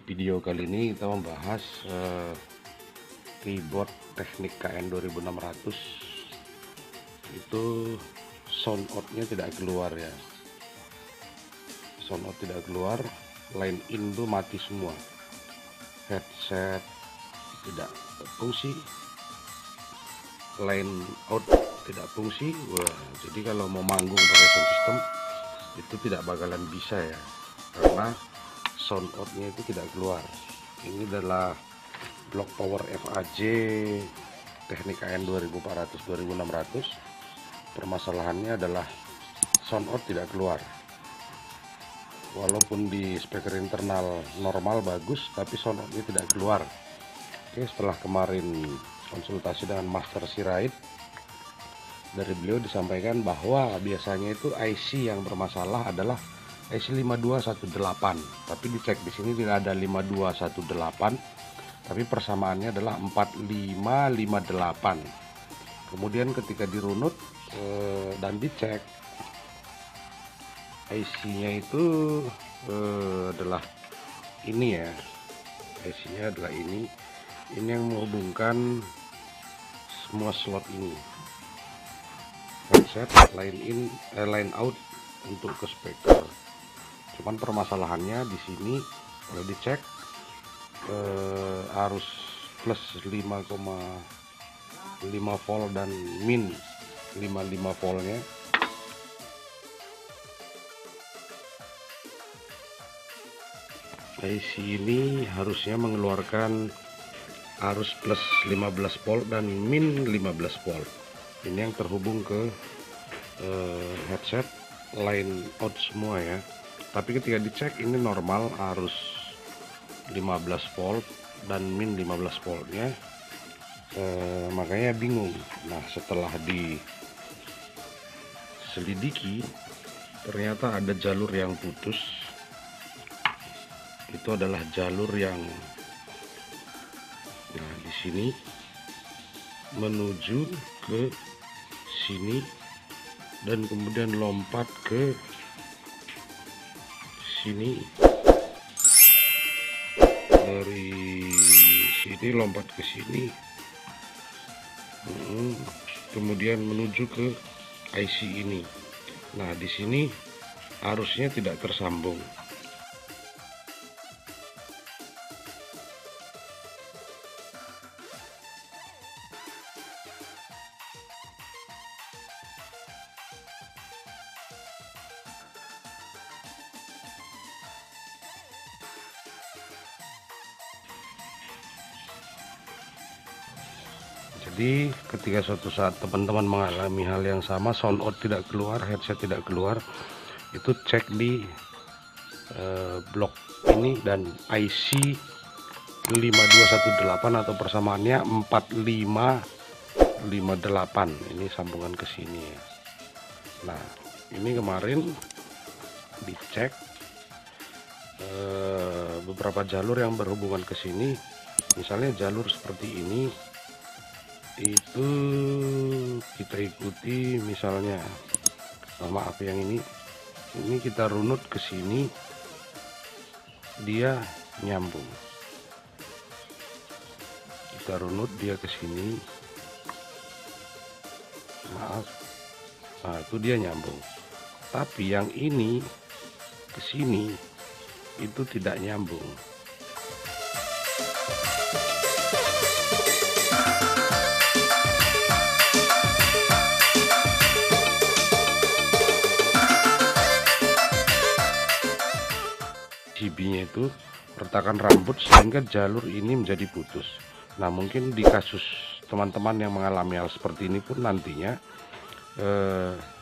video kali ini kita membahas keyboard teknik KN 2600 itu sound outnya tidak keluar ya, sound out tidak keluar, line in tuh mati semua, headset tidak fungsi, line out tidak fungsi. Wah, jadi kalau mau manggung pakai sound system itu tidak bakalan bisa ya, karena sound outnya itu tidak keluar. Ini adalah block power FAJ teknik KN 2400-2600. Permasalahannya adalah sound out tidak keluar, walaupun di speaker internal normal bagus, tapi sound outnya tidak keluar. Oke, setelah kemarin konsultasi dengan Master Sirait, dari beliau disampaikan bahwa biasanya itu IC yang bermasalah adalah IC 5218, tapi dicek di sini tidak ada 5218, tapi persamaannya adalah 4558. Kemudian ketika dirunut dan dicek, IC-nya itu adalah ini ya, IC-nya adalah ini yang menghubungkan semua slot ini, headset, line out untuk ke speaker. Cuman permasalahannya di sini kalau dicek arus plus 5,5 volt dan min 55 voltnya IC ini harusnya mengeluarkan arus plus 15 volt dan min 15 volt. Ini yang terhubung ke headset, line out semua ya, tapi ketika dicek ini normal arus 15 volt dan min 15 voltnya, makanya bingung. Nah, setelah diselidiki ternyata ada jalur yang putus. Itu adalah jalur yang di sini menuju ke sini dan kemudian lompat ke sini, dari sini lompat ke sini, kemudian menuju ke IC ini. Nah, di sini arusnya tidak tersambung. Jadi ketika suatu saat teman-teman mengalami hal yang sama, sound out tidak keluar, headset tidak keluar, itu cek di blok ini dan IC 5218 atau persamaannya 4558. Ini sambungan ke sini ya. Nah, ini kemarin dicek beberapa jalur yang berhubungan ke sini. Misalnya jalur seperti ini, itu kita ikuti, misalnya maaf yang ini kita runut ke sini, dia nyambung. Kita runut dia ke sini, maaf, nah itu dia nyambung. Tapi yang ini ke sini itu tidak nyambung. CB-nya itu retakan rambut sehingga jalur ini menjadi putus. Nah, mungkin di kasus teman-teman yang mengalami hal seperti ini pun nantinya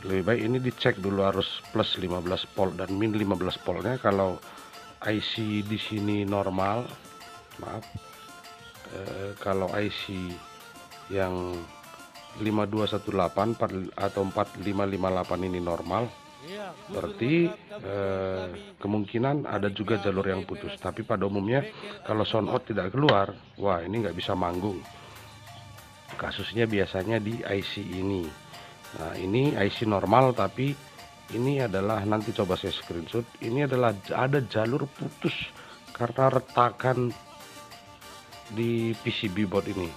lebih baik ini dicek dulu arus plus 15 volt dan min 15 voltnya. Kalau IC di sini normal, maaf, kalau IC yang 5218 atau 4558 ini normal, berarti kemungkinan ada juga jalur yang putus. Tapi pada umumnya kalau sound out tidak keluar, wah ini nggak bisa manggung. Kasusnya biasanya di IC ini. Nah, ini IC normal, tapi ini adalah, nanti coba saya screenshot, ini adalah ada jalur putus karena retakan di PCB board ini.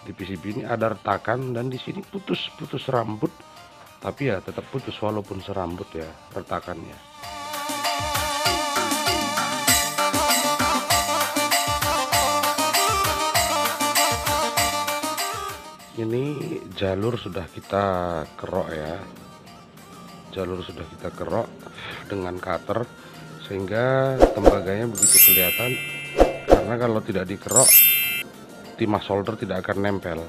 Di PCB ini ada retakan dan di sini putus rambut, tapi ya tetap putus walaupun serambut ya retakannya. Ini jalur sudah kita kerok ya, jalur sudah kita kerok dengan cutter sehingga tembaganya begitu kelihatan, karena kalau tidak dikerok timah solder tidak akan nempel.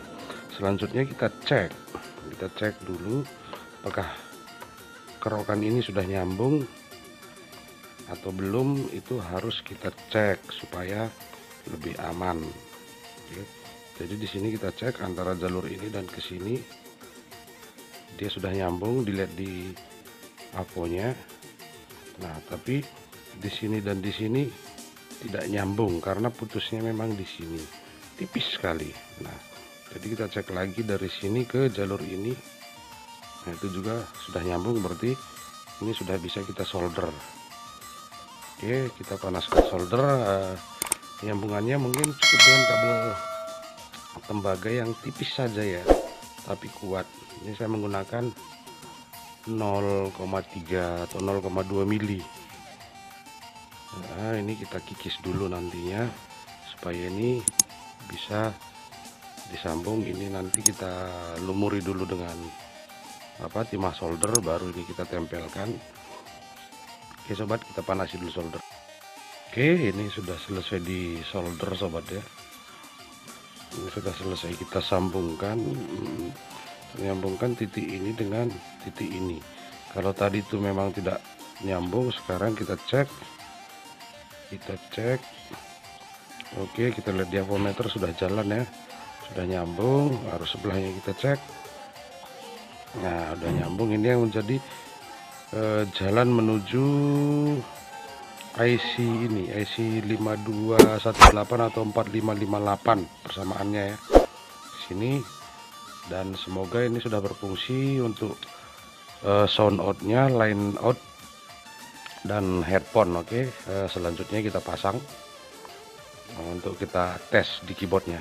Selanjutnya kita cek dulu apakah kerokan ini sudah nyambung atau belum. Itu harus kita cek supaya lebih aman. Oke. Jadi di sini kita cek antara jalur ini dan ke sini dia sudah nyambung, dilihat di aponya. Nah, tapi di sini dan di sini tidak nyambung karena putusnya memang di sini tipis sekali. Nah, jadi kita cek lagi dari sini ke jalur ini. Nah, itu juga sudah nyambung, berarti ini sudah bisa kita solder. Oke, kita panaskan solder. Nyambungannya mungkin cukup dengan kabel tembaga yang tipis saja ya, tapi kuat. Ini saya menggunakan 0,3 atau 0,2 mili. Nah, ini kita kikis dulu nantinya supaya ini bisa disambung. Ini nanti kita lumuri dulu dengan timah solder, baru ini kita tempelkan. Oke sobat, kita panasi dulu solder. Oke, ini sudah selesai di solder sobat ya. Ini sudah selesai kita sambungkan, menyambungkan titik ini dengan titik ini. Kalau tadi itu memang tidak nyambung, sekarang kita cek. Oke, kita lihat di avometer sudah jalan ya, sudah nyambung. Harus sebelahnya kita cek. Nah, udah nyambung. Ini yang menjadi jalan menuju IC ini, IC 5218 atau 4558 persamaannya ya sini. Dan semoga ini sudah berfungsi untuk sound outnya, line out dan headphone. Oke, selanjutnya kita pasang untuk kita tes di keyboardnya.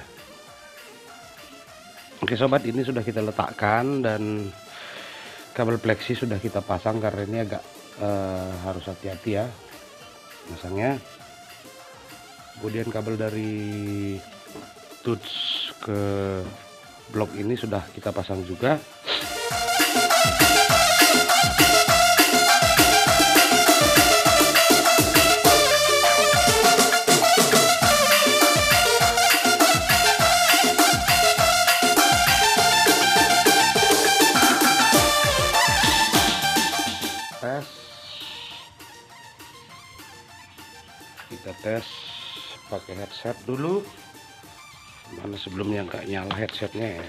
Oke sobat, ini sudah kita letakkan dan kabel pleksi sudah kita pasang, karena ini agak harus hati-hati ya masangnya. Kemudian kabel dari touch ke blok ini sudah kita pasang juga. Kita tes pakai headset dulu, mana sebelumnya nggak nyala headsetnya ya.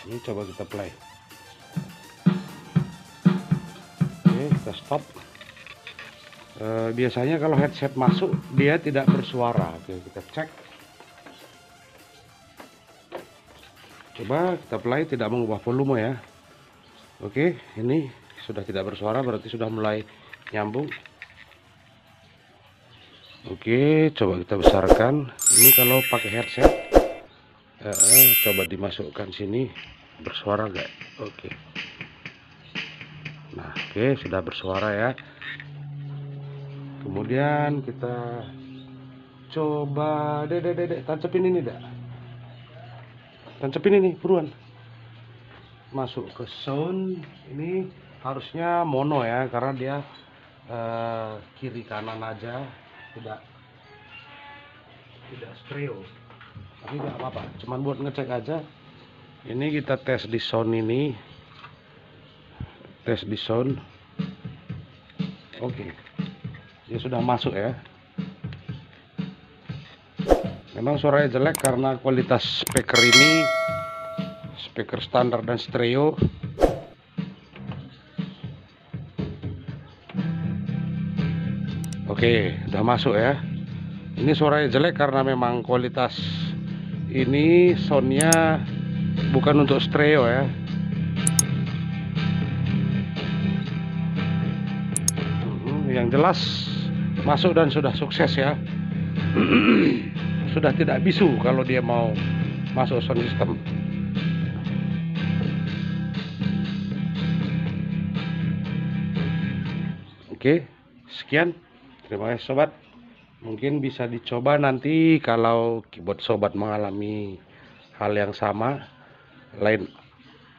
Ini coba kita play. Oke, kita stop. Biasanya kalau headset masuk dia tidak bersuara. Oke, kita cek. Coba kita play, tidak mengubah volume ya. Oke, ini sudah tidak bersuara, berarti sudah mulai nyambung. Oke, coba kita besarkan. Ini kalau pakai headset, coba dimasukkan sini, bersuara enggak? Oke. Nah, oke, sudah bersuara ya. Kemudian kita coba, dek, tancepin ini, dak. Tancepin ini, buruan. Masuk ke sound. Ini harusnya mono ya, karena dia kiri kanan aja. tidak stereo, tapi nggak apa-apa, cuman buat ngecek aja. Ini kita tes di sound, ini tes di sound. Oke, dia sudah masuk ya. Memang suaranya jelek karena kualitas speaker ini speaker standar dan stereo. Oke, udah masuk ya. Ini suaranya jelek karena memang kualitas ini soundnya bukan untuk stereo ya. Yang jelas masuk dan sudah sukses ya. Sudah tidak bisu kalau dia mau masuk sound system. Oke, sekian. Terima kasih sobat. Mungkin bisa dicoba nanti kalau keyboard sobat mengalami hal yang sama, line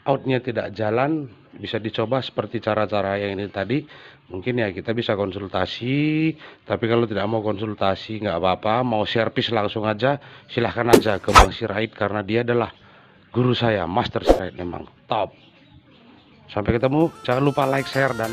outnya tidak jalan, bisa dicoba seperti cara-cara yang ini tadi. Mungkin ya kita bisa konsultasi, tapi kalau tidak mau konsultasi nggak apa-apa, mau servis langsung aja, silahkan aja ke Bang Sirait karena dia adalah guru saya, Master Sirait memang top. Sampai ketemu, jangan lupa like, share, dan